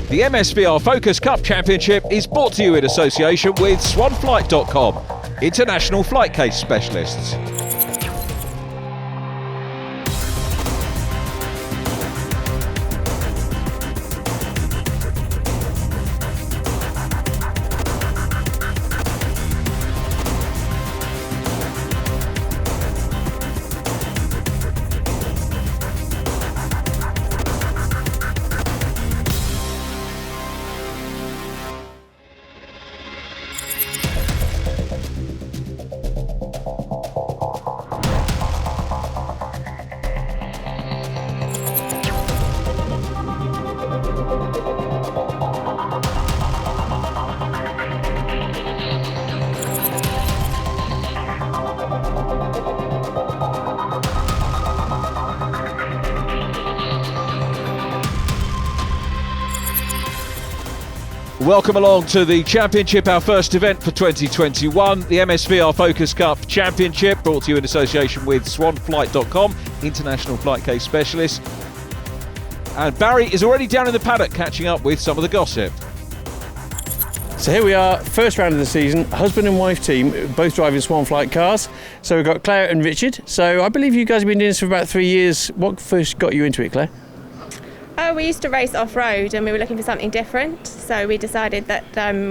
The MSVR Focus Cup Championship is brought to you in association with swanflight.com, international flight case specialists. Welcome along to the Championship, our first event for 2021, the MSVR Focus Cup Championship, brought to you in association with swanflight.com, international flight case specialist. And Barry is already down in the paddock catching up with some of the gossip. So here we are, first round of the season, husband and wife team, both driving Swan Flight cars. So we've got Claire and Richard. So I believe you guys have been doing this for about 3 years. What first got you into it, Claire? We used to race off-road and we were looking for something different, so we decided that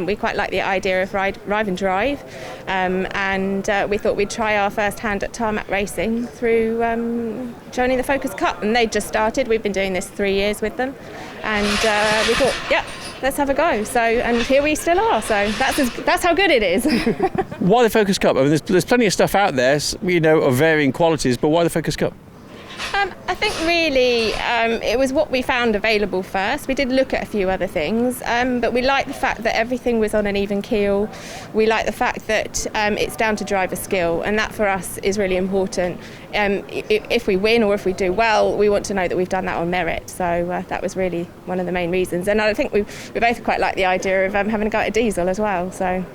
we quite like the idea of ride and drive, and we thought we'd try our first hand at tarmac racing through joining the Focus Cup, and they just started. We've been doing this 3 years with them, and we thought, yeah, let's have a go. So, and here we still are, so that's how good it is. Why the Focus Cup? I mean, there's plenty of stuff out there, you know, of varying qualities, but why the Focus Cup? I think really it was what we found available first. We did look at a few other things, but we liked the fact that everything was on an even keel. We like the fact that it's down to driver skill, and that for us is really important. If we win or if we do well, we want to know that we've done that on merit. So that was really one of the main reasons. And I think we both quite like the idea of having a go at a diesel as well. So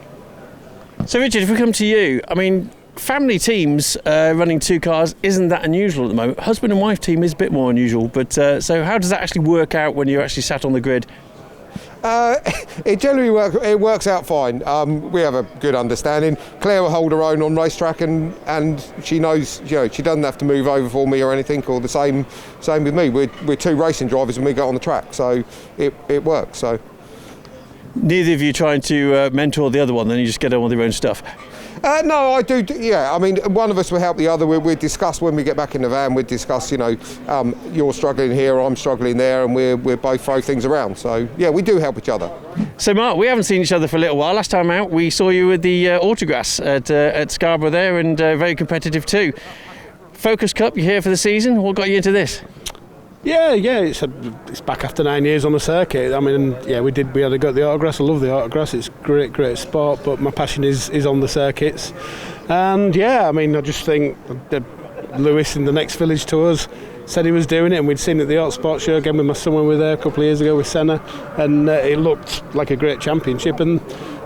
Richard, if we come to you, I mean, family teams running two cars isn't that unusual at the moment. Husband and wife team is a bit more unusual, but so how does that actually work out when you're actually sat on the grid? It generally works out fine. We have a good understanding. Claire will hold her own on racetrack, and she knows, you know, she doesn't have to move over for me or anything. Or the same with me. We're two racing drivers when we go on the track, so it works. So neither of you trying to mentor the other one, then you just get on with your own stuff. No, I do. Yeah, I mean, one of us will help the other. We discuss when we get back in the van. We discuss, you know, you're struggling here, I'm struggling there, and we both throw things around. So yeah, we do help each other. So Mark, we haven't seen each other for a little while. Last time out, we saw you with the autograss at Scarborough there, and very competitive too. Focus Cup, you're here for the season. What got you into this? Yeah, it's back after 9 years on the circuit. I mean, yeah, we had a go at the autograss. I love the autograss. It's great sport, but my passion is on the circuits. And yeah, I mean, I just think that Lewis in the next village to us said he was doing it, and we'd seen it at the Auto Sports Show again with my son when we were there a couple of years ago with Senna, and it looked like a great championship. And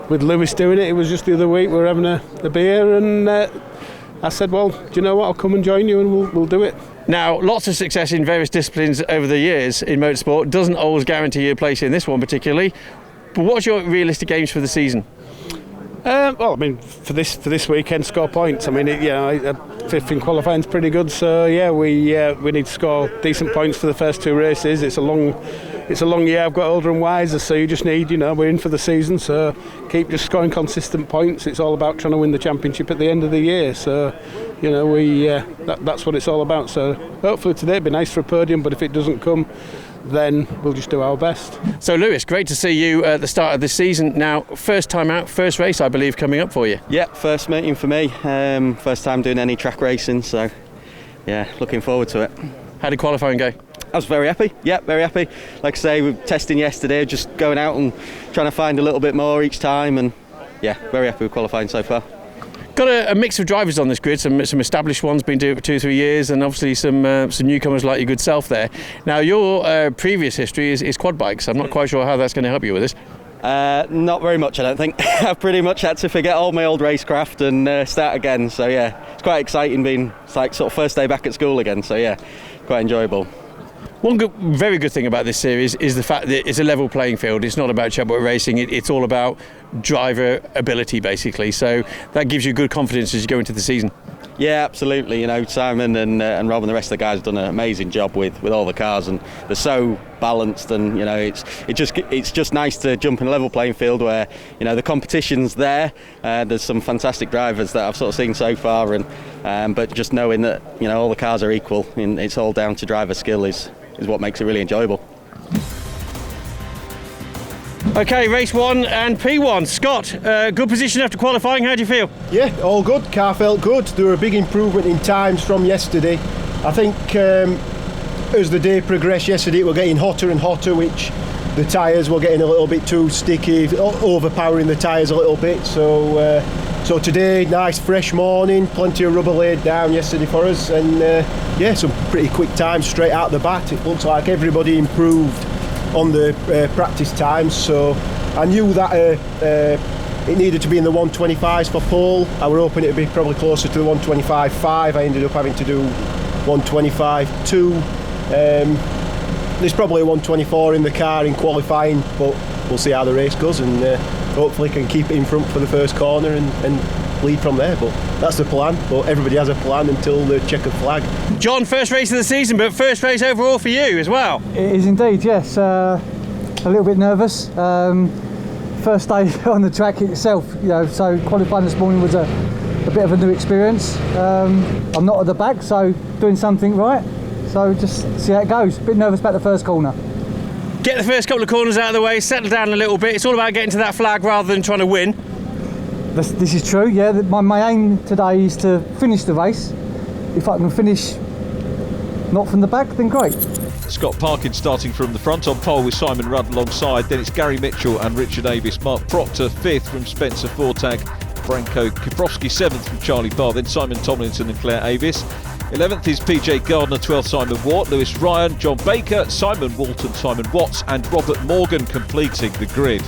with Lewis doing it was just the other week. We were having a beer, and I said, well, do you know what? I'll come and join you, and we'll do it. Now, lots of success in various disciplines over the years in motorsport doesn't always guarantee you a place in this one particularly. But what's your realistic aims for the season? Well, I mean, for this weekend, score points. I mean, fifth in qualifying is pretty good. So yeah, we need to score decent points for the first two races. It's a long year. I've got older and wiser, so you just need, we're in for the season. So keep just scoring consistent points. It's all about trying to win the championship at the end of the year. So that's what it's all about. So hopefully today it'd be nice for a podium, but if it doesn't come, then we'll just do our best. So Lewis, great to see you at the start of this season. Now, first time out, first race I believe coming up for you. Yeah, first meeting for me, first time doing any track racing, so yeah, looking forward to it. How did qualifying go? I was very happy, very happy. Like I say, we were testing yesterday, just going out and trying to find a little bit more each time, and yeah, very happy with qualifying so far. Got a mix of drivers on this grid, some established ones, been doing it for 2 or 3 years, and obviously some newcomers like your good self there. Now, your previous history is quad bikes. I'm not quite sure how that's going to help you with this. Not very much, I don't think. I've pretty much had to forget all my old racecraft and start again. So yeah, it's quite exciting it's like sort of first day back at school again. So yeah, quite enjoyable. One very good thing about this series is the fact that it's a level playing field. It's not about Chadwick Racing, it's all about driver ability basically, so that gives you good confidence as you go into the season. Yeah, absolutely. You know, Simon and Rob and the rest of the guys have done an amazing job with all the cars, and they're so balanced. And you know, it's just nice to jump in a level playing field where you know the competition's there. There's some fantastic drivers that I've sort of seen so far, and but just knowing that you know all the cars are equal, and it's all down to driver skill is what makes it really enjoyable. Okay, race 1 and P1. Scott, good position after qualifying. How do you feel? Yeah, all good. Car felt good. There were a big improvement in times from yesterday. I think as the day progressed yesterday, it was getting hotter and hotter, which the tyres were getting a little bit too sticky, overpowering the tyres a little bit. So today, nice fresh morning, plenty of rubber laid down yesterday for us, and yeah, some pretty quick times straight out the bat. It looks like everybody improved on the practice times, so I knew that it needed to be in the 125s for pole. I were hoping it would be probably closer to the 125.5. I ended up having to do 125.2. There's probably a 124 in the car in qualifying, but we'll see how the race goes, and hopefully can keep it in front for the first corner and lead from there. But that's the plan, but everybody has a plan until the checkered flag. John, first race of the season, but first race overall for you as well. It is indeed, yes. A little bit nervous. First day on the track itself, you know, so qualifying this morning was a bit of a new experience. I'm not at the back, so doing something right. So just see how it goes. A bit nervous about the first corner. Get the first couple of corners out of the way, settle down a little bit. It's all about getting to that flag rather than trying to win. This is true, yeah. My aim today is to finish the race. If I can finish not from the back, then great. Scott Parkin starting from the front on pole with Simon Rudd alongside. Then it's Gary Mitchell and Richard Avis. Mark Proctor 5th from Spencer Fortag. Branko Kiprowski 7th from Charlie Barr. Then Simon Tomlinson and Claire Avis. 11th is PJ Gardner, 12th Simon Watt, Lewis Ryan, John Baker, Simon Walton, Simon Watts and Robert Morgan completing the grid.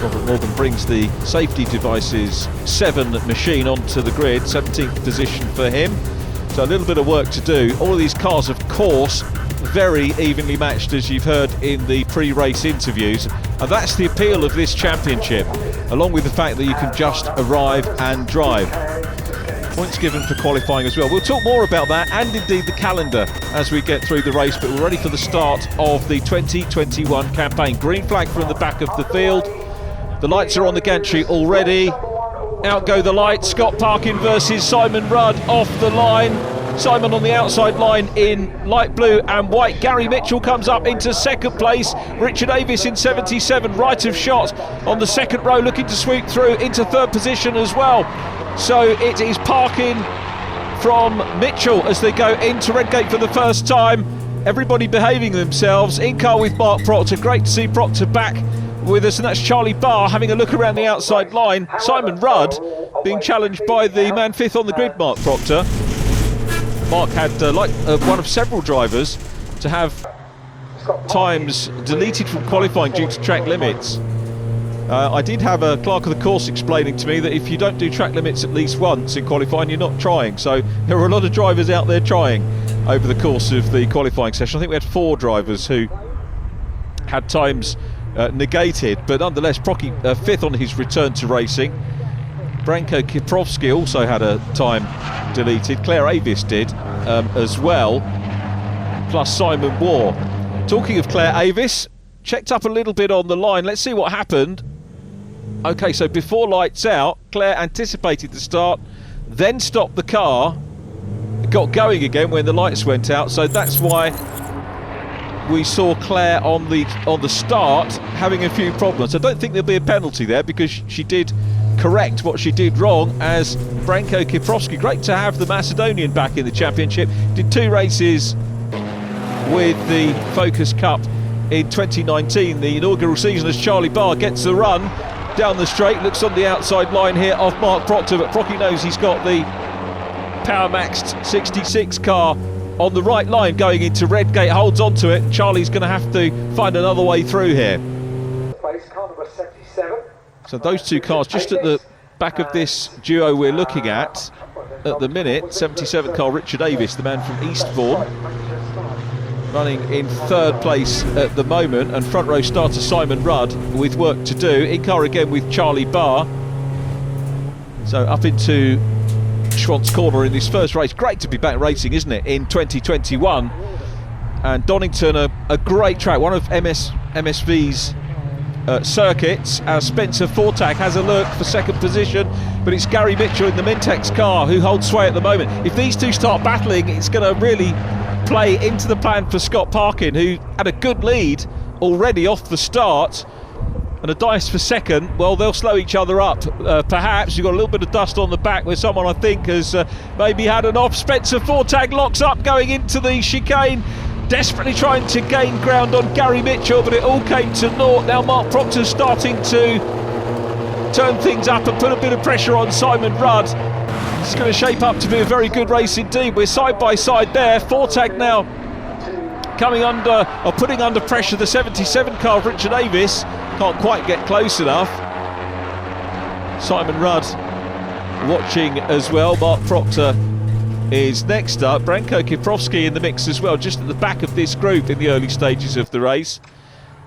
Robert Morgan brings the safety devices 7 machine onto the grid, 17th position for him. So a little bit of work to do. All of these cars, of course, very evenly matched, as you've heard in the pre-race interviews. And that's the appeal of this championship, along with the fact that you can just arrive and drive. Points given for qualifying as well. We'll talk more about that and indeed the calendar as we get through the race, but we're ready for the start of the 2021 campaign. Green flag from the back of the field. The lights are on the gantry already. Out go the lights. Scott Parkin versus Simon Rudd off the line. Simon on the outside line in light blue and white. Gary Mitchell comes up into second place. Richard Avis in 77, right of shot on the second row, looking to sweep through into third position as well. So it is Parkin from Mitchell as they go into Redgate for the first time. Everybody behaving themselves. In car with Mark Proctor. Great to see Proctor back with us, and that's Charlie Barr having a look around the outside line. Simon Rudd being challenged by the man 5th on the grid, Mark Proctor. Mark had one of several drivers to have times deleted from qualifying due to track limits. I did have a clerk of the course explaining to me that if you don't do track limits at least once in qualifying, you're not trying. So there were a lot of drivers out there trying over the course of the qualifying session. I think we had 4 drivers who had times negated, but nonetheless Procky 5th on his return to racing. Branko Kiprowski also had a time deleted. Claire Avis did as well, plus Simon Waugh. Talking of Claire Avis, checked up a little bit on the line. Let's see what happened. Okay, so before lights out, Claire anticipated the start, then stopped the car, got going again when the lights went out. So that's why we saw Claire on the start having a few problems. I don't think there'll be a penalty there because she did correct what she did wrong as Branko Kiprowski. Great to have the Macedonian back in the championship. Did 2 races with the Focus Cup in 2019, the inaugural season, as Charlie Barr gets the run down the straight. Looks on the outside line here of Mark Proctor, but Procky knows he's got the Power Maxed 66 car on the right line going into Redgate, holds on to it. Charlie's going to have to find another way through here. So those 2 cars just at the back of this duo we're looking at. at the minute. 77th car, Richard Avis, the man from Eastbourne, running in third place at the moment, and front row starter Simon Rudd with work to do. In car again with Charlie Barr. So up into Schwant's corner in this first race. Great to be back racing, isn't it, in 2021. And Donington, a great track, one of MSV's circuits, as Spencer Fortag has a look for second position, but it's Gary Mitchell in the Mintex car who holds sway at the moment. If these two start battling, it's going to really play into the plan for Scott Parkin, who had a good lead already off the start, and a dice for second. Well, they'll slow each other up. Perhaps you've got a little bit of dust on the back where someone, I think, has maybe had an off. Spencer Fortag locks up going into the chicane, desperately trying to gain ground on Gary Mitchell, but it all came to naught. Now Mark Proctor's starting to turn things up and put a bit of pressure on Simon Rudd. It's going to shape up to be a very good race indeed. We're side by side there. Fortag now coming under, or putting under pressure, the 77 car of Richard Avis. Can't quite get close enough. Simon Rudd watching as well. Mark Proctor is next up. Branko Kiprowski in the mix as well, just at the back of this group in the early stages of the race.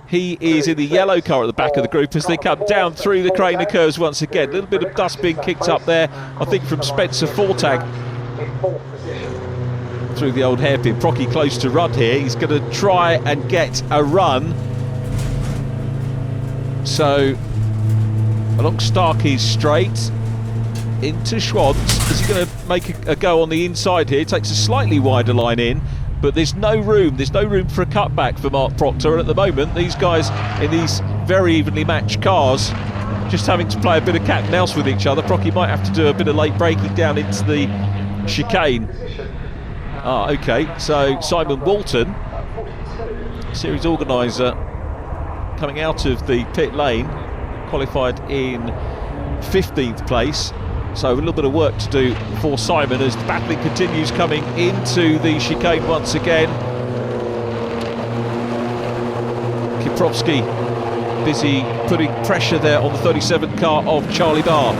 He is in the yellow car at the back of the group as they come down through the Craner curves once again. A little bit of dust being kicked up there, I think, from Spencer Fortag through the old hairpin. Procky close to Rudd here. He's going to try and get a run. So along Starkey's straight into Schwant's. Is he going to make a go on the inside here? Takes a slightly wider line in, but there's no room for a cutback for Mark Proctor. And at the moment, these guys in these very evenly matched cars just having to play a bit of cat and mouse with each other. Procky might have to do a bit of late braking down into the chicane. Okay, so Simon Walton, series organiser, coming out of the pit lane, qualified in 15th place. So a little bit of work to do for Simon as the battling continues coming into the chicane once again. Kiprowski busy putting pressure there on the 37 car of Charlie Barr.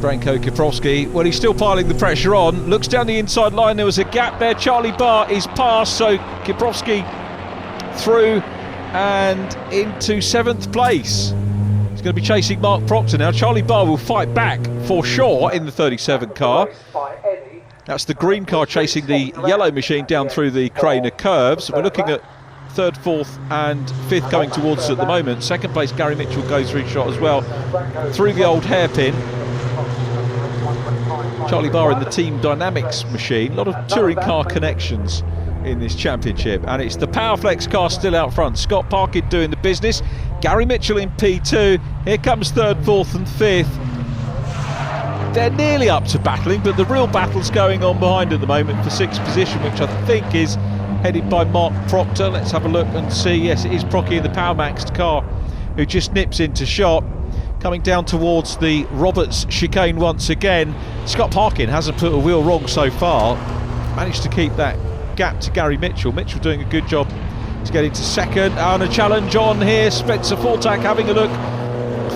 Branko Kiprowski, well, he's still piling the pressure on, looks down the inside line, there was a gap there. Charlie Barr is past, so Kiprowski through and into 7th place. He's going to be chasing Mark Proctor now. Charlie Barr will fight back for sure in the 37 car. That's the green car chasing the yellow machine down through the Craner curves. We're looking at 3rd, 4th and 5th coming towards us at the moment. 2nd place Gary Mitchell goes through shot as well through the old hairpin. Charlie Barr in the Team Dynamics machine. A lot of touring car connections in this championship, and it's the Powerflex car still out front. Scott Parkin doing the business. Gary Mitchell in P2. Here comes 3rd, 4th and 5th. They're nearly up to battling, but the real battle's going on behind at the moment for 6th position, which I think is headed by Mark Proctor. Let's have a look and see. Yes, it is Procky in the Power Maxed car who just nips into shot. Coming down towards the Roberts chicane once again. Scott Parkin hasn't put a wheel wrong so far. Managed to keep that gap to Gary Mitchell. Mitchell doing a good job to get into 2nd. And a challenge on here. Spencer Fortag having a look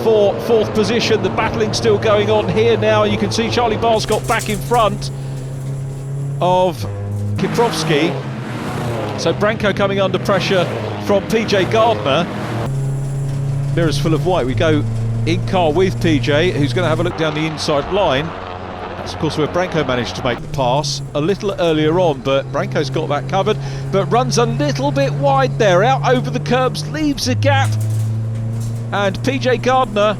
for 4th position. The battling still going on here now. You can see Charlie Barr's got back in front of Kiprowski. So Branko coming under pressure from PJ Gardner. Mirrors full of white. We go in car with PJ, who's going to have a look down the inside line. That's of course where Branko managed to make the pass a little earlier on, but Branko's got that covered, but runs a little bit wide there, out over the curbs, leaves a gap, and PJ Gardner,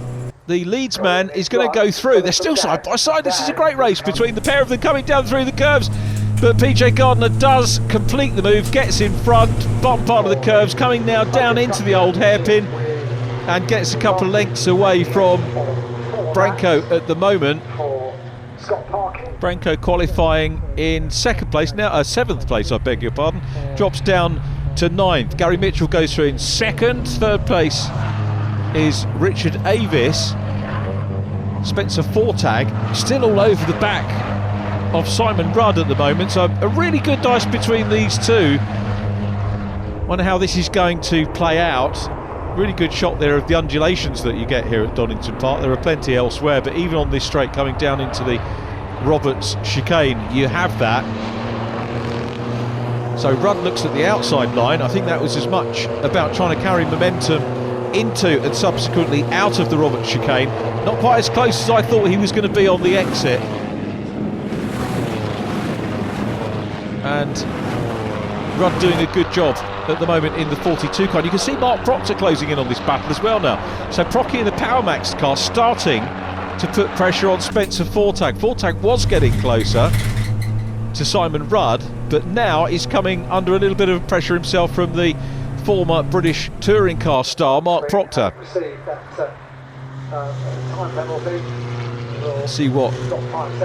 the Leeds man, is going to go through. They're still side by side. This is a great race between the pair of them coming down through the curves, but PJ Gardner does complete the move, gets in front, bottom part of the curves, coming now down into the old hairpin, and gets a couple of lengths away from Branko at the moment. Branko qualifying in 2nd place, now 7th place, I beg your pardon, drops down to 9th. Gary Mitchell goes through in 2nd. 3rd place is Richard Avis. Spencer Fortag still all over the back of Simon Rudd at the moment, so a really good dice between these two. Wonder how this is going to play out. Really good shot there of the undulations that you get here at Donington Park. There are plenty elsewhere, but even on this straight coming down into the Roberts chicane, you have that. So Rudd looks at the outside line. I think that was as much about trying to carry momentum into and subsequently out of the Roberts chicane. Not quite as close as I thought he was going to be on the exit. And Rudd doing a good job at the moment in the 42 car. You can see Mark Proctor closing in on this battle as well now. So Procky in the Power Max car starting to put pressure on Spencer Fortag. Fortag was getting closer to Simon Rudd, but now he's coming under a little bit of pressure himself from the former British touring car star Mark Proctor. Let's see what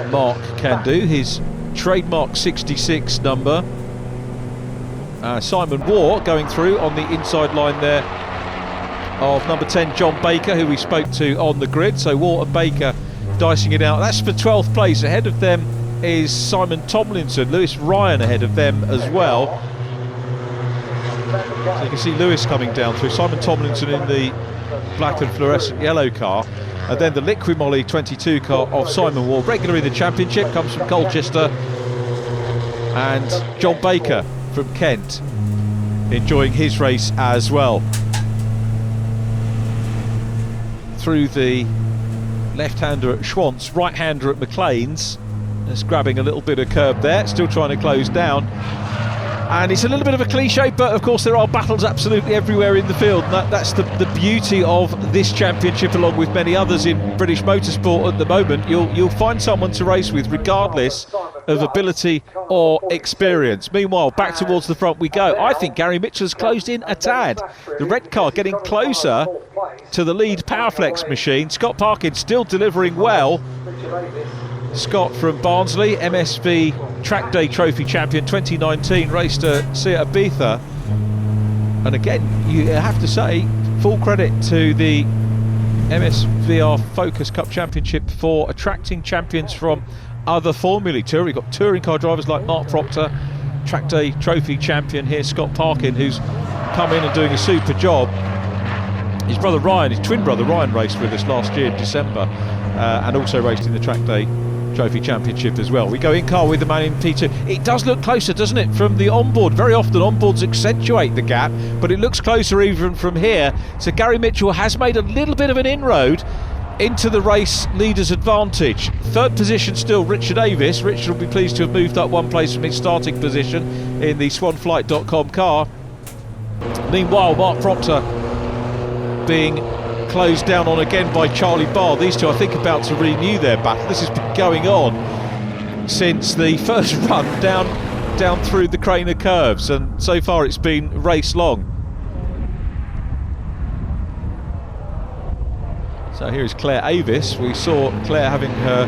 Mark can do. His trademark 66 number. Simon Waugh going through on the inside line there of number 10 John Baker, who we spoke to on the grid. So Waugh and Baker dicing it out. That's for 12th place. Ahead of them is Simon Tomlinson. Lewis Ryan ahead of them as well. So you can see Lewis coming down through. Simon Tomlinson in the black and fluorescent yellow car. And then the Liquimolly 22 car of Simon Waugh, regular in the championship, comes from Colchester. And John Baker from Kent enjoying his race as well. Through the left-hander at Schwantz, right-hander at McLean's. Just grabbing a little bit of curb there, still trying to close down. And it's a little bit of a cliche, but of course there are battles absolutely everywhere in the field. And that's the beauty of this championship, along with many others in British motorsport at the moment. You'll find someone to race with regardless of ability or experience. Meanwhile, back towards the front we go. I think Gary Mitchell has closed in a tad. The red car getting closer to the lead Powerflex machine. Scott Parkin still delivering well. Scott from Barnsley, MSV Track Day Trophy champion 2019, raced at Seat Ibiza. And again, you have to say, full credit to the MSVR Focus Cup Championship for attracting champions from other Formula Tour. We've got touring car drivers like Mark Proctor, Track Day Trophy champion here, Scott Parkin, who's come in and doing a super job. His brother Ryan, his twin brother Ryan, raced with us last year in December and also raced in the Track Day Trophy Championship as well. We go in car with the man in P2. It does look closer, doesn't it, from the onboard? Very often onboards accentuate the gap, but it looks closer even from here. So Gary Mitchell has made a little bit of an inroad into the race leader's advantage. Third position still Richard Avis. Richard will be pleased to have moved up one place from his starting position in the swanflight.com car. Meanwhile, Mark Proctor being closed down on again by Charlie Barr. These two, I think, about to renew their battle. This has been going on since the first run down through the Craner curves, and so far it's been race long. So here is Claire Avis. We saw Claire having her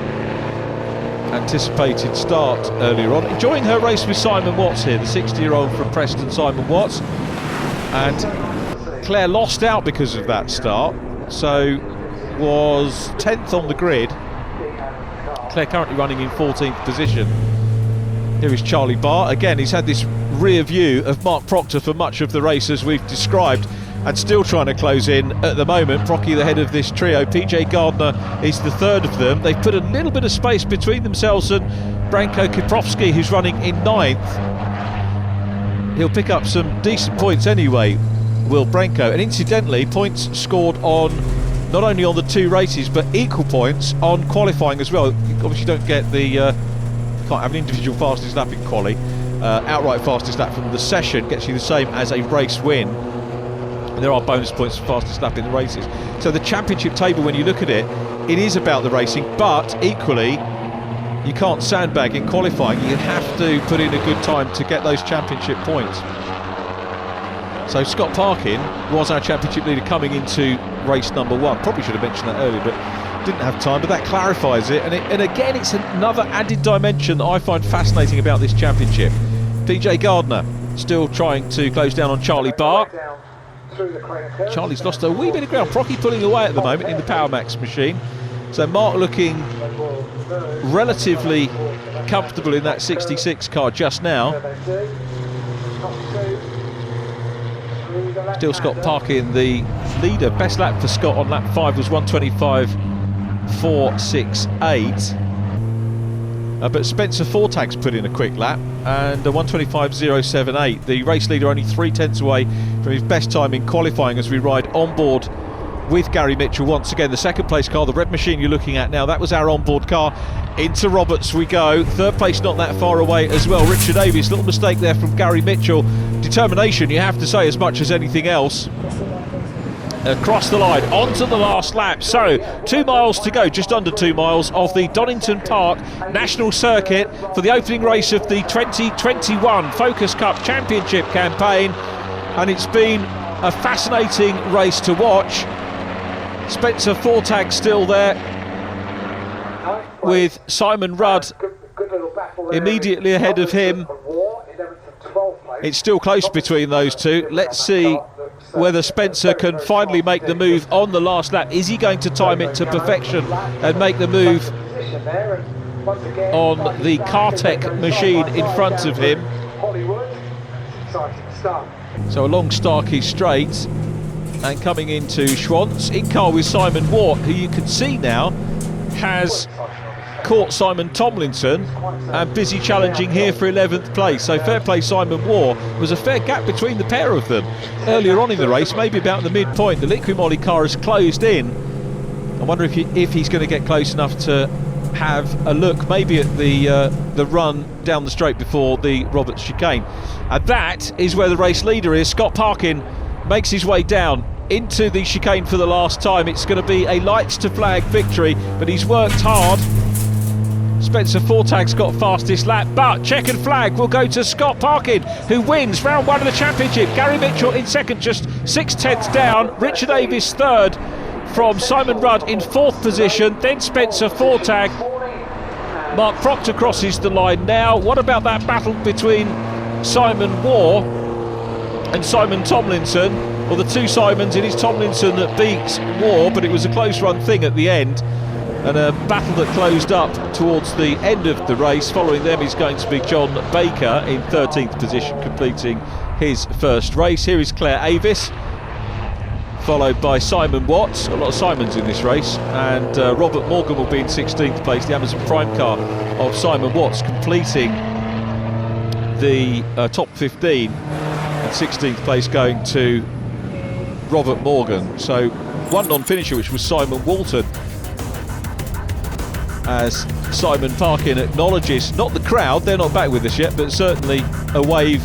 anticipated start earlier on, enjoying her race with Simon Watts here, the 60-year-old from Preston, Simon Watts. And Claire lost out because of that start, so was 10th on the grid. Claire currently running in 14th position. Here is Charlie Barr. Again, he's had this rear view of Mark Proctor for much of the race, as we've described, and still trying to close in at the moment. Procky the head of this trio. PJ Gardner is the third of them. They've put a little bit of space between themselves and Branko Kiprowski, who's running in 9th. He'll pick up some decent points anyway, will Branko. And incidentally, points scored on not only on the two races, but equal points on qualifying as well. You obviously don't get the can't have an individual fastest lap in quali. Outright fastest lap from the session gets you the same as a race win. And there are bonus points for fastest lap in the races. So the championship table, when you look at it, it is about the racing, but equally you can't sandbag in qualifying. You have to put in a good time to get those championship points. So Scott Parkin was our championship leader coming into race number 1. Probably should have mentioned that earlier, but didn't have time. But that clarifies it. And again, it's another added dimension that I find fascinating about this championship. PJ Gardner still trying to close down on Charlie Barr. Charlie's lost a wee bit of ground. Procky pulling away at the moment in the Power Max machine. So Mark looking relatively comfortable in that 66 car just now. Still Scott Parkin, the leader. Best lap for Scott on lap 5 was 125.468. But Spencer Fortag's put in a quick lap and a 125.078. The race leader only 3/10 away from his best time in qualifying as we ride on board with Gary Mitchell once again. The second place car, the red machine you're looking at now, that was our onboard car. Into Roberts we go. Third place not that far away as well. Richard Avis, little mistake there from Gary Mitchell. Determination, you have to say, as much as anything else. Across the line, onto the last lap. So 2 miles to go, just under 2 miles of the Donington Park National Circuit for the opening race of the 2021 Focus Cup Championship campaign. And it's been a fascinating race to watch. Spencer Fortag still there with Simon Rudd immediately ahead of him. It's still close between those two. Let's see whether Spencer can finally make the move on the last lap. Is he going to time it to perfection and make the move on the Cartec machine in front of him? So along Starkey Straight and coming into Schwantz, in car with Simon Watt, who you can see now has caught Simon Tomlinson and busy challenging here for 11th place. So fair play Simon Watt. Was a fair gap between the pair of them earlier on in the race, maybe about the midpoint. The Liqui-Moly car has closed in. I wonder if he's going to get close enough to have a look maybe at the run down the straight before the Roberts chicane. And that is where the race leader is. Scott Parkin makes his way down into the chicane for the last time. It's going to be a lights to flag victory, but he's worked hard. Spencer Fortag's got fastest lap, but checkered flag will go to Scott Parkin, who wins round 1 of the championship. Gary Mitchell in second, just 6/10 down. Richard Avis third from Simon Rudd in 4th position. Then Spencer Fortag. Mark Proctor crosses the line now. What about that battle between Simon Waugh and Simon Tomlinson? Well, the two Simons, it is Tomlinson that beats Waugh, but it was a close run thing at the end. And a battle that closed up towards the end of the race. Following them is going to be John Baker in 13th position, completing his first race. Here is Claire Avis, followed by Simon Watts. A lot of Simons in this race. And Robert Morgan will be in 16th place, the Amazon Prime car of Simon Watts, completing the top 15. And 16th place going to Robert Morgan. So one non-finisher, which was Simon Walton, as Simon Parkin acknowledges, not the crowd, they're not back with us yet, but certainly a wave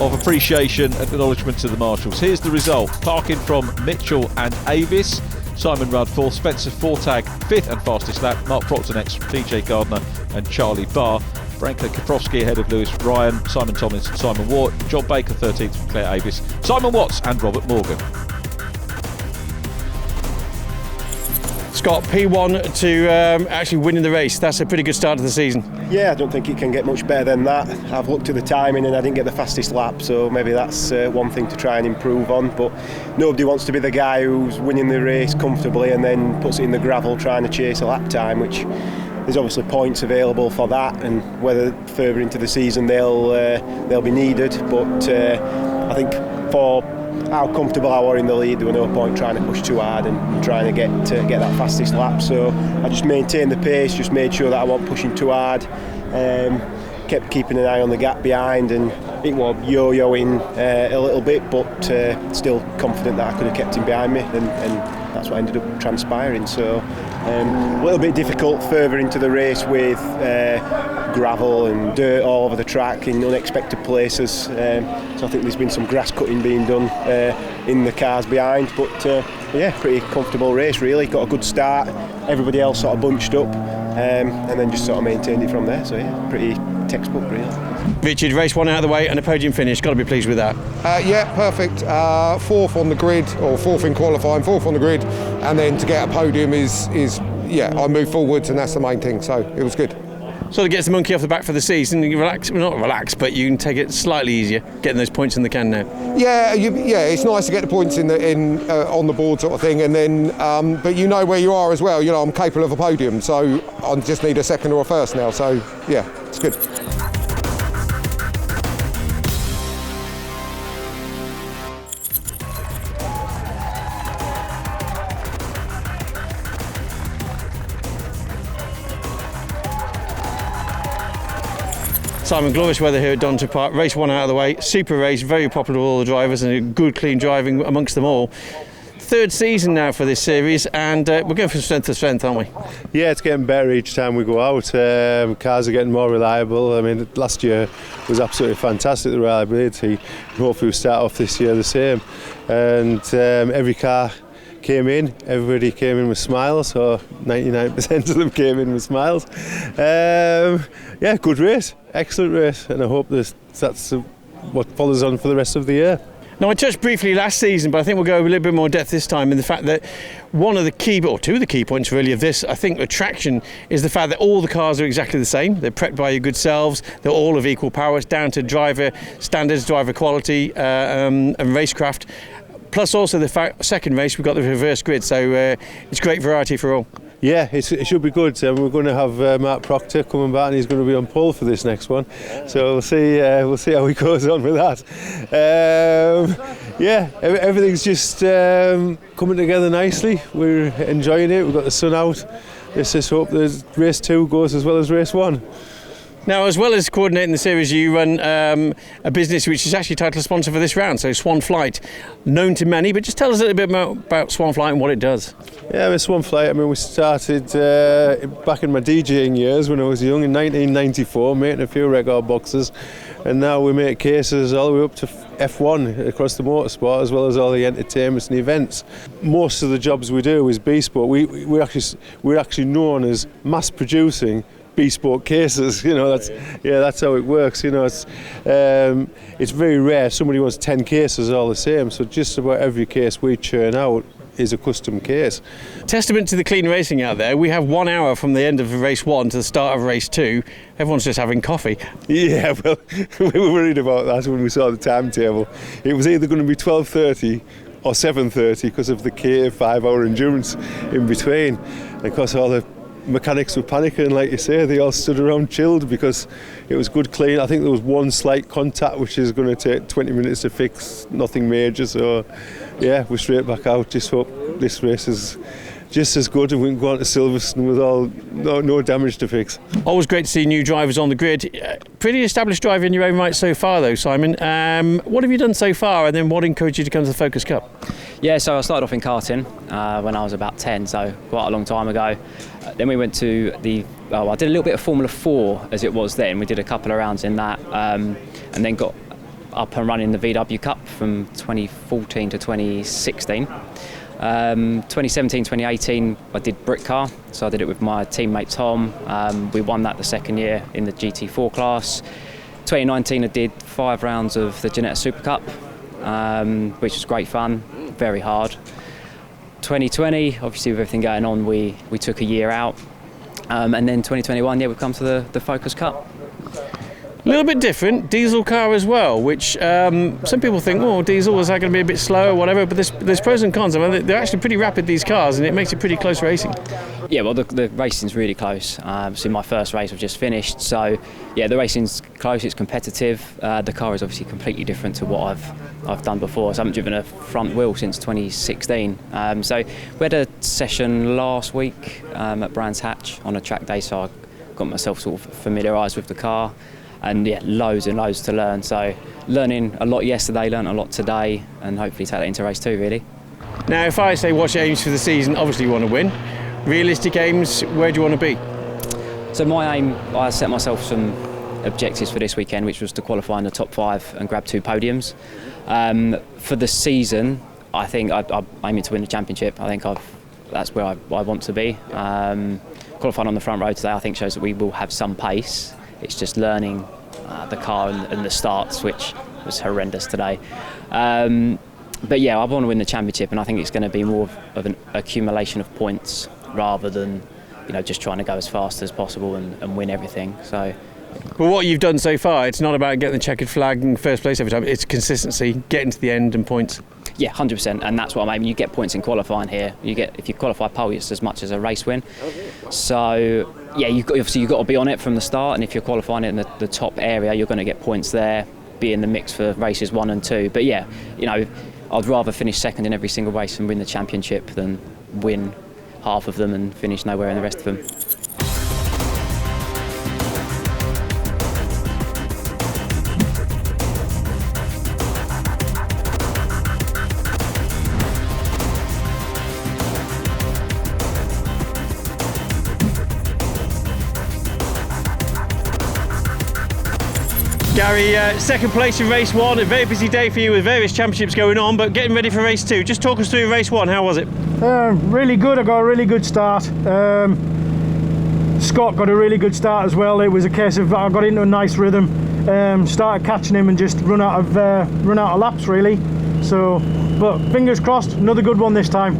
of appreciation and acknowledgement to the marshals. Here's the result. Parkin from Mitchell and Avis, Simon Rudd 4th, Spencer Fortag 5th and fastest lap, Mark Proctor next from TJ Gardner and Charlie Barr, Branko Kaprowski ahead of Lewis Ryan, Simon Tomlinson, Simon Watt, John Baker 13th from Claire Avis, Simon Watts and Robert Morgan. Scott, P1 to actually winning the race. That's a pretty good start to the season. Yeah, I don't think it can get much better than that. I've looked at the timing and I didn't get the fastest lap, so maybe that's one thing to try and improve on. But nobody wants to be the guy who's winning the race comfortably and then puts it in the gravel trying to chase a lap time, which there's obviously points available for that, and whether further into the season they'll be needed. But I think for how comfortable I were in the lead, there was no point trying to push too hard and trying to get that fastest lap. So I just maintained the pace, just made sure that I wasn't pushing too hard, kept keeping an eye on the gap behind, and it was yo-yoing a little bit, but still confident that I could have kept him behind me, and that's what ended up transpiring. So a little bit difficult further into the race with gravel and dirt all over the track in unexpected places. So I think there's been some grass cutting being done in the cars behind, but yeah, pretty comfortable race really. Got a good start, everybody else sort of bunched up, and then just sort of maintained it from there. So yeah, pretty textbook really. Richard, race 1 out of the way and a podium finish. Got to be pleased with that. Yeah, perfect. 4th on the grid, or 4th in qualifying, 4th on the grid, and then to get a podium is yeah, I moved forwards, and that's the main thing. So it was good. Sort of gets the monkey off the back for the season. You relax, well, not relax, but you can take it slightly easier, getting those points in the can now. Yeah, it's nice to get the points on the board sort of thing, and then but you know where you are as well. You know, I'm capable of a podium, so I just need a second or a first now. So yeah, it's good. Simon, glorious weather here at Donington Park. Race 1 out of the way, super race, very popular with all the drivers and a good clean driving amongst them all. Third season now for this series, and we're going from strength to strength, aren't we? Yeah, it's getting better each time we go out. Cars are getting more reliable. I mean, last year was absolutely fantastic, the reliability. Hopefully we start off this year the same. And every car came in, everybody came in with smiles, or 99% of them came in with smiles. Yeah, good race, excellent race, and I hope that's what follows on for the rest of the year. Now, I touched briefly last season, but I think we'll go a little bit more depth this time in the fact that one of the key, or two of the key points really of this, I think, attraction is the fact that all the cars are exactly the same. They're prepped by your good selves. They're all of equal power. It's down to driver standards, driver quality, and racecraft. Plus also the second race, we've got the reverse grid, so it's great variety for all. Yeah, it should be good. We're going to have Mark Proctor coming back, and he's going to be on pole for this next one. So we'll see how he goes on with that. Yeah, everything's just coming together nicely. We're enjoying it. We've got the sun out. Let's just hope that race 2 goes as well as race 1. Now, as well as coordinating the series, you run a business which is actually title sponsor for this round, so Swan Flight, known to many, but just tell us a little bit about Swan Flight and what it does. Yeah, with Swan Flight, I mean, we started back in my DJing years when I was young in 1994, making a few record boxes, and now we make cases all the way up to F1 across the motorsport, as well as all the entertainments and events. Most of the jobs we do is bespoke. We're actually known as mass producing bespoke cases, you know. That's how it works, you know. It's very rare somebody wants 10 cases all the same, so just about every case we churn out is a custom case. Testament to the clean racing out there. We have 1 hour from the end of race 1 to the start of race 2. Everyone's just having coffee. Yeah, well, we were worried about that when we saw the timetable. It was either going to be 12:30 or 7:30 because of the 5-hour endurance in between. And of course all the mechanics were panicking, like you say. They all stood around chilled because it was good clean. I think there was one slight contact which is going to take 20 minutes to fix, nothing major, so yeah, we're straight back out. Just hope this race is just as good and we can go on to Silverstone with no damage to fix. Always great to see new drivers on the grid. Pretty established driver in your own right so far though, Simon. What have you done so far, and then what encouraged you to come to the Focus Cup? Yeah, so I started off in karting when I was about 10, so quite a long time ago. Then we went to I did a little bit of Formula 4 as it was then. We did a couple of rounds in that, and then got up and running the VW Cup from 2014 to 2016. 2017, 2018 I did Brick Car, so I did it with my teammate Tom. We won that the second year in the GT4 class. 2019 I did 5 rounds of the Ginetta Super Cup, which was great fun, very hard. 2020, obviously with everything going on, we took a year out, and then 2021, yeah, we've come to the Focus Cup. A little bit different, diesel car as well, which some people think, oh, diesel, is that going to be a bit slow or whatever, but there's pros and cons. I mean, they're actually pretty rapid, these cars, and it makes it pretty close racing. Yeah, well, the racing's really close. So my first race I've just finished, so yeah, the racing's close, it's competitive. The car is obviously completely different to what I've done before. So I haven't driven a front wheel since 2016. So we had a session last week at Brands Hatch on a track day, so I got myself sort of familiarised with the car. And yeah, loads and loads to learn. So learning a lot yesterday, learned a lot today, and hopefully take that into race 2 really. Now, if I say what's your aims for the season, obviously you want to win. Realistic aims, where do you want to be? So my aim, I set myself some objectives for this weekend, which was to qualify in the top 5 and grab 2 podiums. For the season, I think I'm aiming to win the championship. I think that's where I want to be. Qualifying on the front row today, I think, shows that we will have some pace. It's just learning the car and the starts, which was horrendous today. But yeah, I want to win the championship, and I think it's going to be more of an accumulation of points rather than, just trying to go as fast as possible and win everything. So. Well, what you've done so far, it's not about getting the checkered flag in first place every time. It's consistency, getting to the end and points. Yeah, 100%, and that's what I mean. You get points in qualifying here. If you qualify pole, it's as much as a race win. So yeah, you've got to be on it from the start, and if you're qualifying in the top area, you're going to get points there, be in the mix for races 1 and 2. But yeah, I'd rather finish second in every single race and win the championship than win half of them and finish nowhere in the rest of them. Gary, second place in race 1, a very busy day for you with various championships going on, but getting ready for race 2. Just talk us through race 1, how was it? Really good, I got a really good start. Scott got a really good start as well. It was a case of I got into a nice rhythm, started catching him and just run out of laps really. So, but fingers crossed, another good one this time.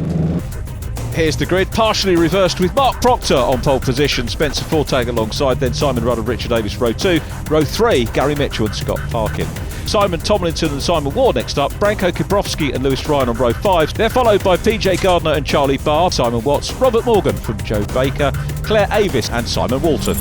Here's the grid, partially reversed with Mark Proctor on pole position, Spencer Fortag alongside, then Simon Rudd and Richard Avis row 2. Row 3, Gary Mitchell and Scott Parkin. Simon Tomlinson and Simon Ward next up, Branko Kibrowski and Lewis Ryan on row 5. They're followed by PJ Gardner and Charlie Barr, Simon Watts, Robert Morgan from Joe Baker, Claire Avis and Simon Walton.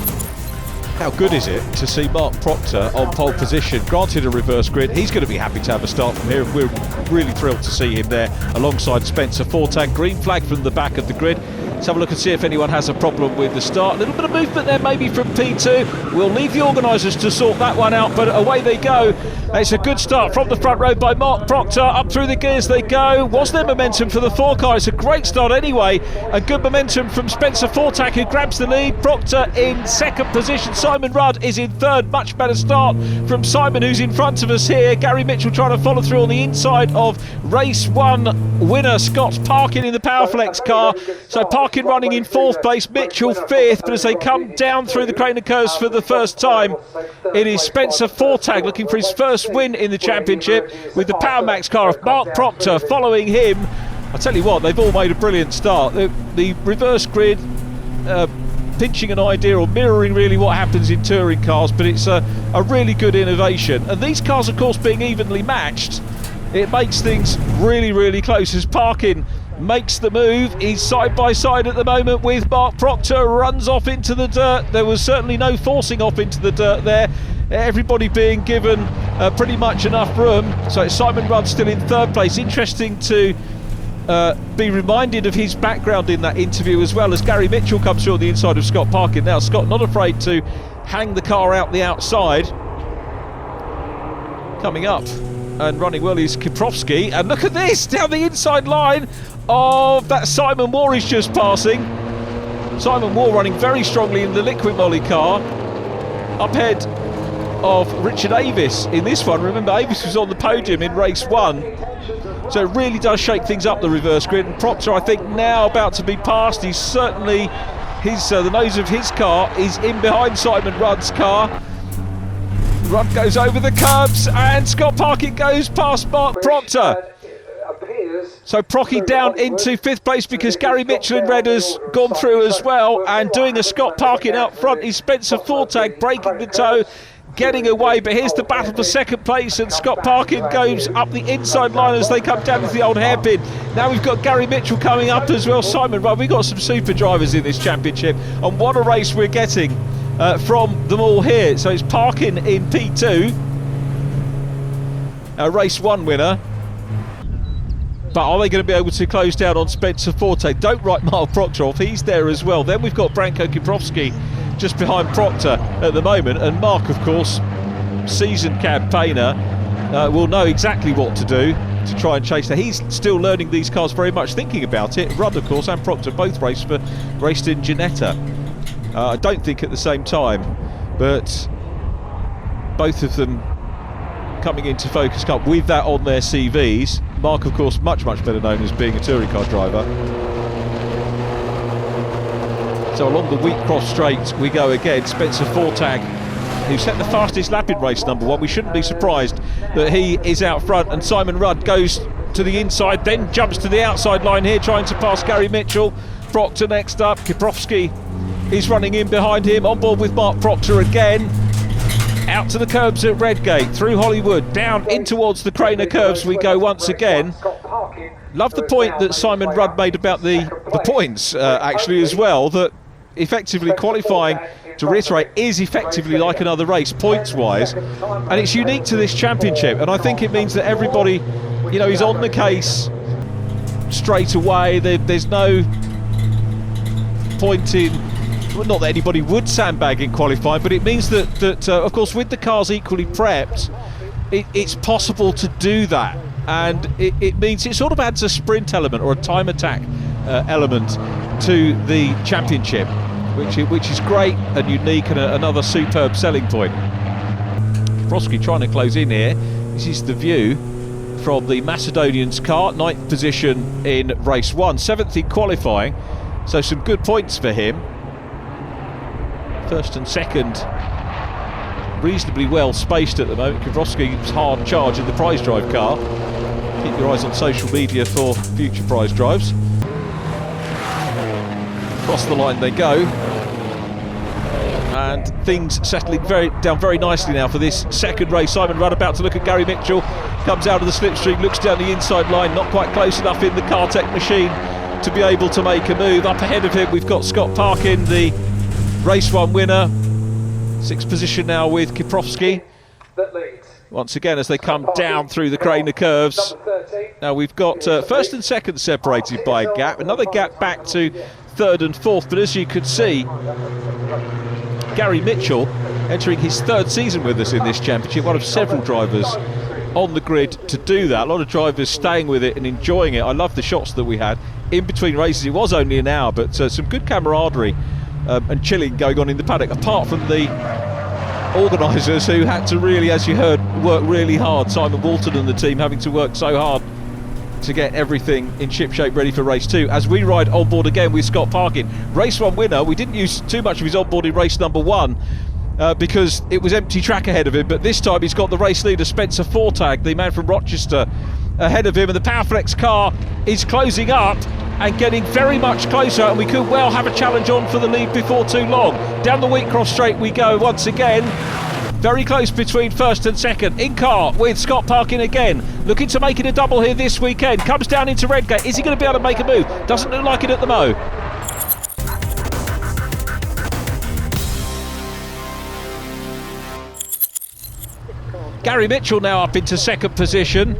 How good is it to see Mark Proctor on pole position? Granted a reverse grid, he's going to be happy to have a start from here. We're really thrilled to see him there alongside Spencer Fortag. Green flag from the back of the grid. Let's have a look and see if anyone has a problem with the start. A little bit of movement there maybe from P2. We'll leave the organisers to sort that one out, but away they go. It's a good start from the front row by Mark Proctor. Up through the gears they go. Was there momentum for the 4 car? It's a great start anyway. And good momentum from Spencer Fortag, who grabs the lead. Proctor in second position. Simon Rudd is in third. Much better start from Simon, who's in front of us here. Gary Mitchell trying to follow through on the inside of race 1 winner Scott Parkin in the Powerflex car. So Parkin running in 4th place, Mitchell 5th. But as they come down through the Craner curves for the first time, it is Spencer Fortag looking for his first win in the championship with the Power Max car of Mark Proctor following him. I tell you what, they've all made a brilliant start. The reverse grid pinching an idea or mirroring really what happens in touring cars, but it's a really good innovation. And these cars, of course, being evenly matched, it makes things really, really close as Parkin makes the move. He's side by side at the moment with Mark Proctor, runs off into the dirt. There was certainly no forcing off into the dirt there. Everybody being given pretty much enough room. So it's Simon Rudd still in 3rd place. Interesting to be reminded of his background in that interview as well, as Gary Mitchell comes through on the inside of Scott Parkin. Now Scott not afraid to hang the car out the outside. Coming up and running well is Kiprowski, and look at this, down the inside line of that Simon Moore is just passing. Simon Moore running very strongly in the Liquid Molly car, up ahead of Richard Avis in this one. Remember, Avis was on the podium in race 1, so it really does shake things up, the reverse grid. And Proctor, I think, now about to be passed. He's certainly, the nose of his car is in behind Simon Rudd's car. Rudd goes over the curbs and Scott Parkin goes past Mark Proctor. So Procky down into 5th place because Gary Mitchell in red has gone through as well, and doing a Scott Parkin out front is Spencer Fortag, breaking the toe, getting away. But here's the battle for 2nd place, and Scott Parkin goes up the inside line as they come down to the old hairpin. Now we've got Gary Mitchell coming up as well. Simon Rudd, we've got some super drivers in this championship, and what a race we're getting from them all here. So it's Parkin in P2, a race 1 winner. But are they going to be able to close down on Spencer Forte? Don't write Mark Proctor off, he's there as well. Then we've got Branko Kibrowski just behind Proctor at the moment, and Mark, of course, seasoned campaigner, will know exactly what to do to try and chase that. He's still learning these cars, very much thinking about it. Rudd, of course, and Proctor both raced in Ginetta. I don't think at the same time, but both of them coming into Focus Cup with that on their CVs. Mark, of course, much better known as being a touring car driver. So along the Wheatcroft Straight we go again. Spencer Fortag, who set the fastest lap in race number 1. We shouldn't be surprised that he is out front, and Simon Rudd goes to the inside, then jumps to the outside line here, trying to pass Gary Mitchell. Proctor next up. Kibrowski is running in behind him, on board with Mark Proctor again. Out to the curbs at Redgate, through Hollywood, down in towards the Craner curves we go once again. Love the point that Simon Rudd made about the points actually as well, that effectively qualifying, to reiterate, is effectively like another race points wise, and it's unique to this championship, and I think it means that everybody, you know, is on the case straight away. There's no point in, well, not that anybody would sandbag in qualifying, but it means that of course, with the cars equally prepped, it's possible to do that, and it means it sort of adds a sprint element or a time attack element to the championship, which is great and unique, and another superb selling point. Kiprowski trying to close in here. This is the view from the Macedonian's car. 9th position in race 1, 7th in qualifying, so some good points for him. First and second reasonably well spaced at the moment. Kiprowski's hard charge in the prize drive car. Keep your eyes on social media for future prize drives. Across the line they go, and things settling down very nicely now for this second race. Simon Rudd about to look at Gary Mitchell, comes out of the slipstream, looks down the inside line, not quite close enough in the Cartech machine to be able to make a move. Up ahead of him we've got Scott Parkin, the race 1 winner, 6th position now with Kiprowski. Once again as they come down through the Craner curves. Now we've got first and second separated by a gap, another gap back to 3rd and 4th, but as you could see, Gary Mitchell entering his 3rd season with us in this championship, one of several drivers on the grid to do that. A lot of drivers staying with it and enjoying it. I love the shots that we had in between races. It was only an hour, but some good camaraderie and chilling going on in the paddock, apart from the organisers who had to really, as you heard, work really hard. Simon Walton and the team having to work so hard to get everything in shipshape ready for race 2. As we ride on board again with Scott Parkin, race 1 winner. We didn't use too much of his onboard in race number 1 because it was empty track ahead of him, but this time he's got the race leader Spencer Fortag, the man from Rochester, ahead of him, and the Powerflex car is closing up and getting very much closer, and we could well have a challenge on for the lead before too long. Down the Wheatcross straight we go once again. Very close between first and second. In car with Scott Parkin again, looking to make it a double here this weekend. Comes down into Redgate. Is he going to be able to make a move? Doesn't look like it at the mo. Gary Mitchell now up into 2nd position.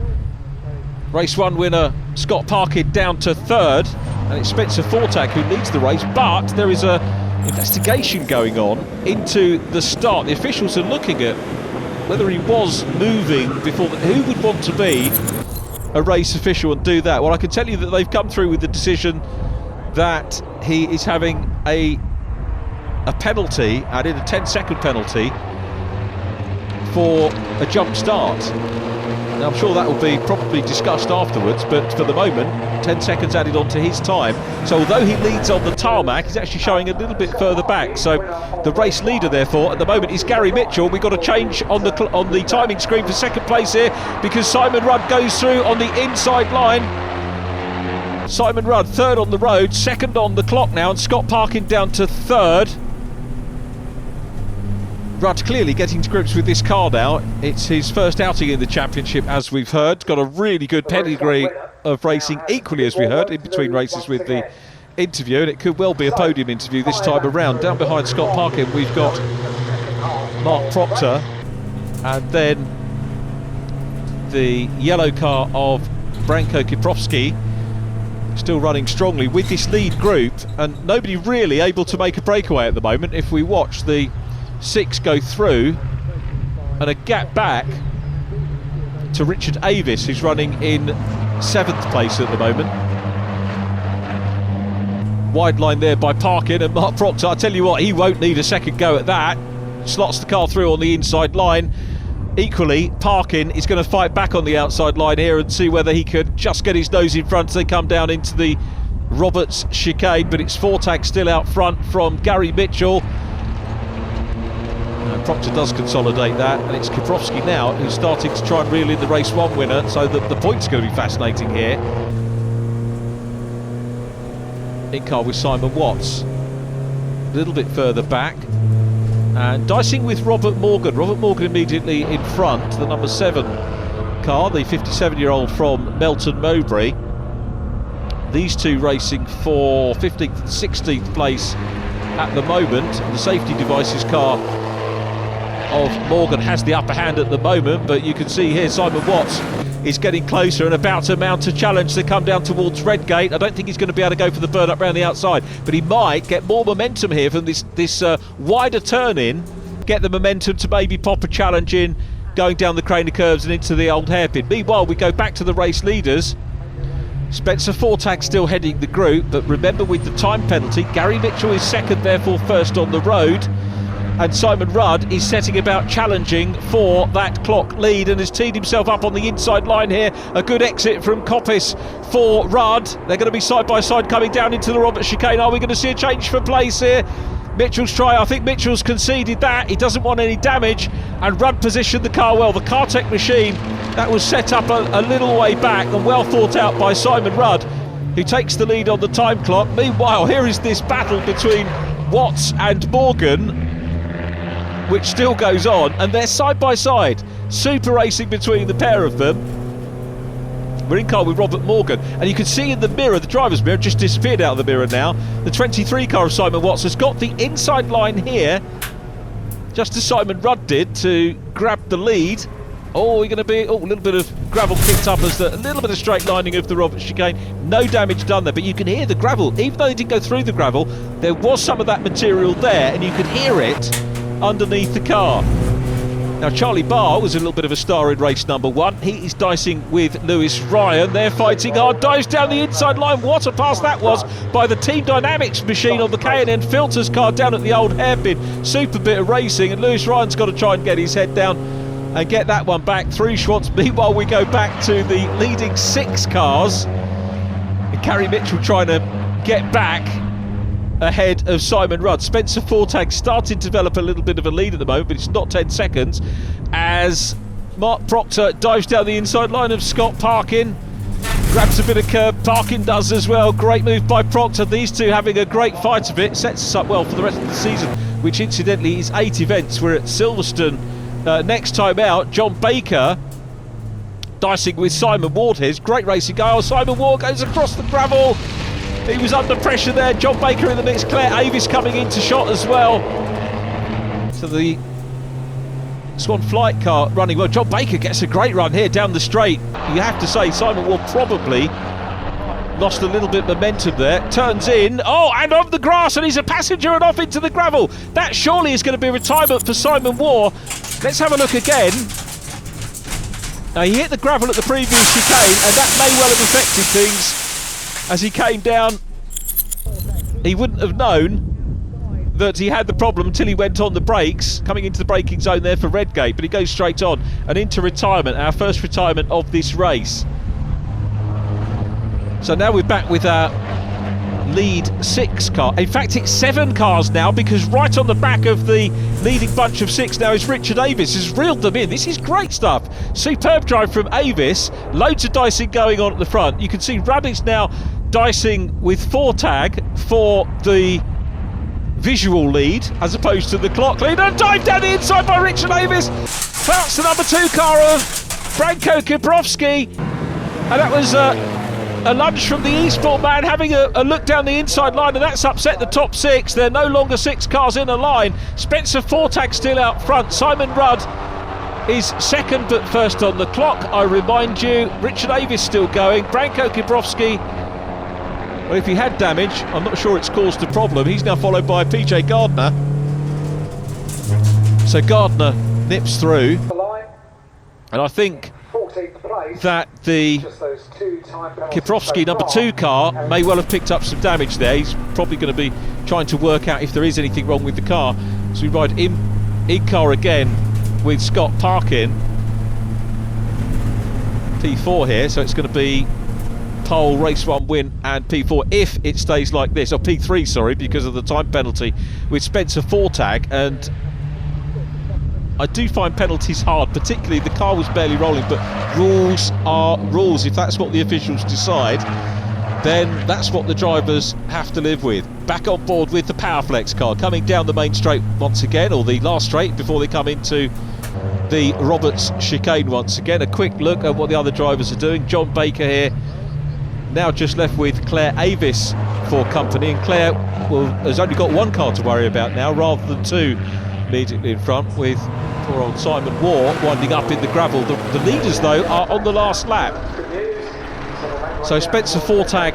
Race 1 winner Scott Parkin down to 3rd, and it's Spencer Fortag who leads the race, but there is a investigation going on into the start. The officials are looking at whether he was moving before. Who would want to be a race official and do that? Well, I can tell you that they've come through with the decision that he is having a penalty, added a 10-second penalty for a jump start. Now, I'm sure that will be probably discussed afterwards, but for the moment 10 seconds added onto his time. So although he leads on the tarmac, he's actually showing a little bit further back. So the race leader therefore at the moment is Gary Mitchell. We've got a change on the timing screen for 2nd place here, because Simon Rudd goes through on the inside line. Simon Rudd 3rd on the road, 2nd on the clock now, and Scott Parkin down to 3rd. Rudd clearly getting to grips with this car now. It's his first outing in the championship, as we've heard. Got a really good pedigree of racing, equally as we heard, in between races with the interview, and it could well be a podium interview this time around. Down behind Scott Parkin we've got Mark Proctor, and then the yellow car of Branko Kiprowski still running strongly with this lead group, and nobody really able to make a breakaway at the moment. If we watch the 6 go through, and a gap back to Richard Avis, who's running in 7th place at the moment. Wide line there by Parkin, and Mark Proctor, I tell you what, he won't need a second go at that. Slots the car through on the inside line. Equally, Parkin is going to fight back on the outside line here and see whether he could just get his nose in front as they come down into the Roberts chicane, but it's Fortag still out front from Gary Mitchell. Proctor does consolidate that, and it's Kiprowski now who's starting to try and reel in the race 1 winner, so the points are going to be fascinating here. In car with Simon Watts, a little bit further back, and dicing with Robert Morgan. Robert Morgan immediately in front, the number 7 car, the 57-year-old from Melton Mowbray. These two racing for 15th and 16th place at the moment. The safety devices car of Morgan has the upper hand at the moment, but you can see here Simon Watts is getting closer and about to mount a challenge to come down towards Redgate. I don't think he's going to be able to go for the burn up round the outside, but he might get more momentum here from this wider turn in, get the momentum to maybe pop a challenge in going down the Craner curves and into the old hairpin. Meanwhile, we go back to the race leaders. Spencer Fortag still heading the group, but remember with the time penalty, Gary Mitchell is 2nd, therefore 1st on the road. And Simon Rudd is setting about challenging for that clock lead and has teed himself up on the inside line here. A good exit from Coppice for Rudd. They're going to be side by side coming down into the Roberts chicane. Are we going to see a change for place here? Mitchell's try, I think Mitchell's conceded that. He doesn't want any damage, and Rudd positioned the car well. The Cartec machine that was set up a little way back and well thought out by Simon Rudd, who takes the lead on the time clock. Meanwhile, here is this battle between Watts and Morgan, which still goes on, and they're side by side, super racing between the pair of them. We're in car with Robert Morgan, and you can see in the mirror, the driver's mirror just disappeared out of the mirror now. The 23 car of Simon Watts has got the inside line here, just as Simon Rudd did, to grab the lead. Oh, we're going to be a little bit of gravel picked up as a little bit of straight lining of the Roberts chicane. No damage done there, but you can hear the gravel. Even though they didn't go through the gravel, there was some of that material there, and you could hear it underneath the car. Now, Charlie Barr was a little bit of a star in race number 1. He is dicing with Lewis Ryan. They're fighting hard. Dives down the inside line. What a pass that was by the Team Dynamics machine on the K&N Filters car down at the old hairpin. Super bit of racing, and Lewis Ryan's got to try and get his head down and get that one back through Schwantz. Meanwhile, we go back to the leading 6 cars. And Gary Mitchell trying to get back ahead of Simon Rudd. Spencer Fortag starting to develop a little bit of a lead at the moment, but it's not 10 seconds as Mark Proctor dives down the inside line of Scott Parkin, grabs a bit of curb. Parkin does as well. Great move by Proctor. These two having a great fight of it. Sets us up well for the rest of the season, which incidentally is 8 events. We're at Silverstone next time out. John Baker dicing with Simon Ward here. Great racing guy. Simon Ward goes across the gravel. He was under pressure there. John Baker in the mix. Claire Avis coming into shot as well. So the Swan Flight car running well. John Baker gets a great run here down the straight. You have to say Simon Ward probably lost a little bit of momentum there. Turns in. Oh, and off the grass, and he's a passenger and off into the gravel. That surely is going to be a retirement for Simon Ward. Let's have a look again. Now, he hit the gravel at the previous chicane, and that may well have affected things. As he came down, he wouldn't have known that he had the problem until he went on the brakes, coming into the braking zone there for Redgate, but he goes straight on and into retirement, our first retirement of this race. So now we're back with our lead 6 car. In fact, it's 7 cars now, because right on the back of the leading bunch of 6 now is Richard Avis, has reeled them in. This is great stuff. Superb drive from Avis. Loads of dicing going on at the front. You can see Rudd is now dicing with Fortag for the visual lead as opposed to the clock lead, and dive down the inside by Richard Avis. That's the number 2 car of Branko Kibrowski, and that was a lunge from the Eastbourne man, having a look down the inside line, and that's upset the top 6. They're no longer 6 cars in a line. Spencer Fortag still out front. Simon Rudd is second but first on the clock, I remind you. Richard Avis still going. Branko Kibrowski, well, if he had damage, I'm not sure it's caused a problem. He's now followed by PJ Gardner. So Gardner nips through, and I think that the Kibrowski number 2 car may well have picked up some damage there. He's probably going to be trying to work out if there is anything wrong with the car. So we ride in car again with Scott Parkin, P4 here, so it's going to be pole, race 1 win and P4 if it stays like this, or P3 sorry, because of the time penalty with Spencer Fortag. And I do find penalties hard, particularly the car was barely rolling, but rules are rules. If that's what the officials decide, then that's what the drivers have to live with. Back on board with the Powerflex car, coming down the main straight once again, or the last straight before they come into the Roberts chicane once again. A quick look at what the other drivers are doing. John Baker here, now just left with Claire Avis for company, and Claire has only got 1 car to worry about now rather than 2 immediately in front, with poor old Simon War winding up in the gravel. The leaders though are on the last lap. So Spencer Fortag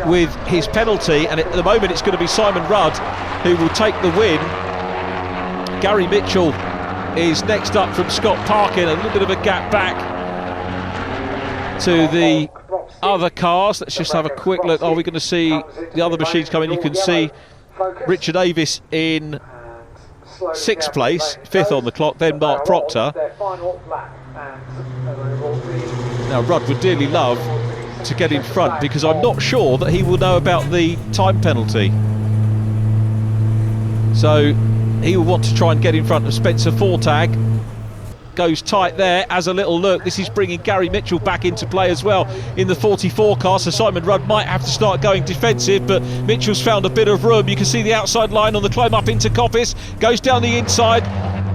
with his penalty, and at the moment it's going to be Simon Rudd who will take the win. Gary Mitchell is next up from Scott Parkin, a little bit of a gap back to the other cars. Let's just have a quick look. Are we going to see the other machines coming? You can see Richard Avis in 6th place, 5th on the clock, then Mark Proctor. Now Rudd would dearly love to get in front, because I'm not sure that he will know about the time penalty. So he will want to try and get in front of Spencer Fortag. Goes tight there, as a little look. This is bringing Gary Mitchell back into play as well in the 44 car, so Simon Rudd might have to start going defensive, but Mitchell's found a bit of room. You can see the outside line on the climb up into Coppice, goes down the inside,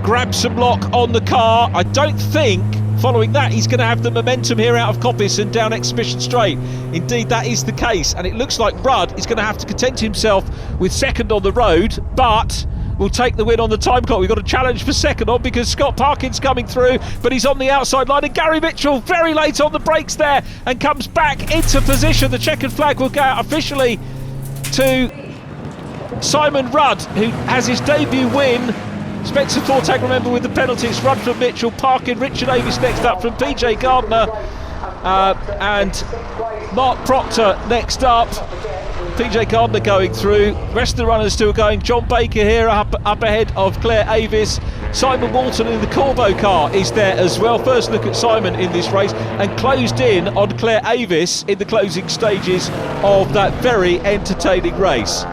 grabs some lock on the car. I don't think following that he's going to have the momentum here out of Coppice and down Exhibition Straight. Indeed, that is the case, and it looks like Rudd is going to have to content himself with second on the road, but will take the win on the time clock. We've got a challenge for second on, because Scott Parkin's coming through, but he's on the outside line, and Gary Mitchell very late on the brakes there and comes back into position. The checkered flag will go out officially to Simon Rudd, who has his debut win. Spencer Fortag, remember, with the penalties. Rudd from Mitchell, Parkin, Richard Avis next up from PJ Gardner, and Mark Proctor next up. PJ Gardner going through, rest of the runners still going. John Baker here up ahead of Claire Avis. Simon Walton in the Corvo car is there as well. First look at Simon in this race, and closed in on Claire Avis in the closing stages of that very entertaining race.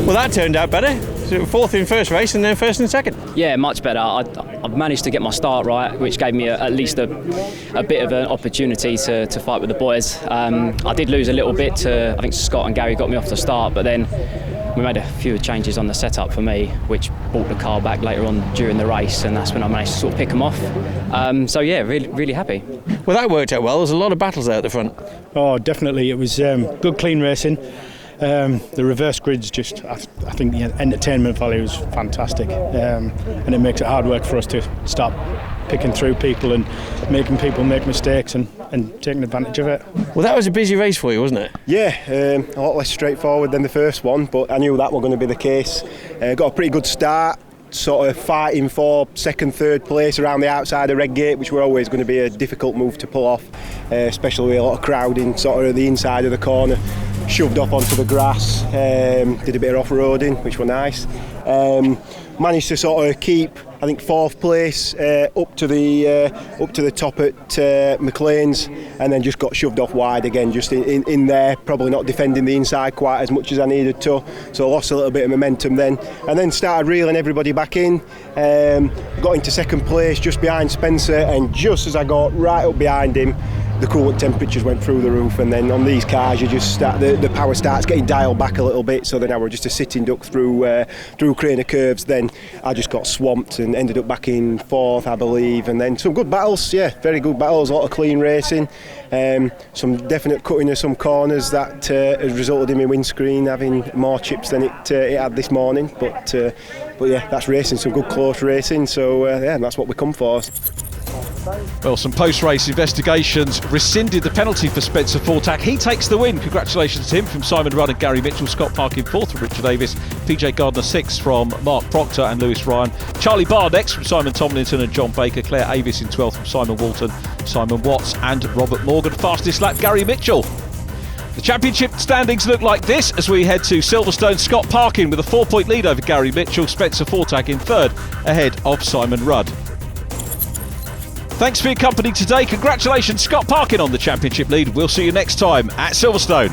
Well, that turned out better. So 4th in first race and then 1st and 2nd. Yeah, much better. I've managed to get my start right, which gave me at least a bit of an opportunity to fight with the boys. I did lose a little bit to, I think Scott and Gary got me off the start, but then we made a few changes on the setup for me, which brought the car back later on during the race, and that's when I managed to sort of pick them off. So yeah, really happy. Well, that worked out well. There's a lot of battles out at the front. Oh, definitely. It was good, clean racing. The reverse grids, just I think the entertainment value was fantastic, and it makes it hard work for us to start picking through people and making people make mistakes and taking advantage of it. Well, that was a busy race for you, wasn't it? Yeah, a lot less straightforward than the first one, but I knew that was going to be the case. Got a pretty good start, sort of fighting for 2nd, 3rd place around the outside of Redgate, which were always going to be a difficult move to pull off, especially with a lot of crowding sort of at the inside of the corner. Shoved off onto the grass, did a bit of off-roading, which were nice. Managed to sort of keep, I think, 4th place up to the top at McLean's, and then just got shoved off wide again, just in there, probably not defending the inside quite as much as I needed to, so I lost a little bit of momentum then, and then started reeling everybody back in. Got into 2nd place just behind Spencer, and just as I got right up behind him, the coolant temperatures went through the roof, and then on these cars you just start, the power starts getting dialed back a little bit, so then I was just a sitting duck through Craner curves. Then I just got swamped and ended up back in 4th, I believe, and then some good battles, yeah, very good battles, a lot of clean racing, some definite cutting of some corners that has resulted in my windscreen having more chips than it had this morning, but yeah, that's racing, some good close racing, so yeah, that's what we come for. Well, some post-race investigations rescinded the penalty for Spencer Fortag. He takes the win. Congratulations to him from Simon Rudd and Gary Mitchell. Scott Parkin 4th from Richard Avis. PJ Gardner 6th from Mark Proctor and Lewis Ryan. Charlie Barr next from Simon Tomlinson and John Baker. Claire Avis in 12th from Simon Walton, Simon Watts and Robert Morgan. Fastest lap, Gary Mitchell. The championship standings look like this as we head to Silverstone. Scott Parkin with a 4-point lead over Gary Mitchell. Spencer Fortag in 3rd ahead of Simon Rudd. Thanks for your company today. Congratulations, Scott Parkin, on the championship lead. We'll see you next time at Silverstone.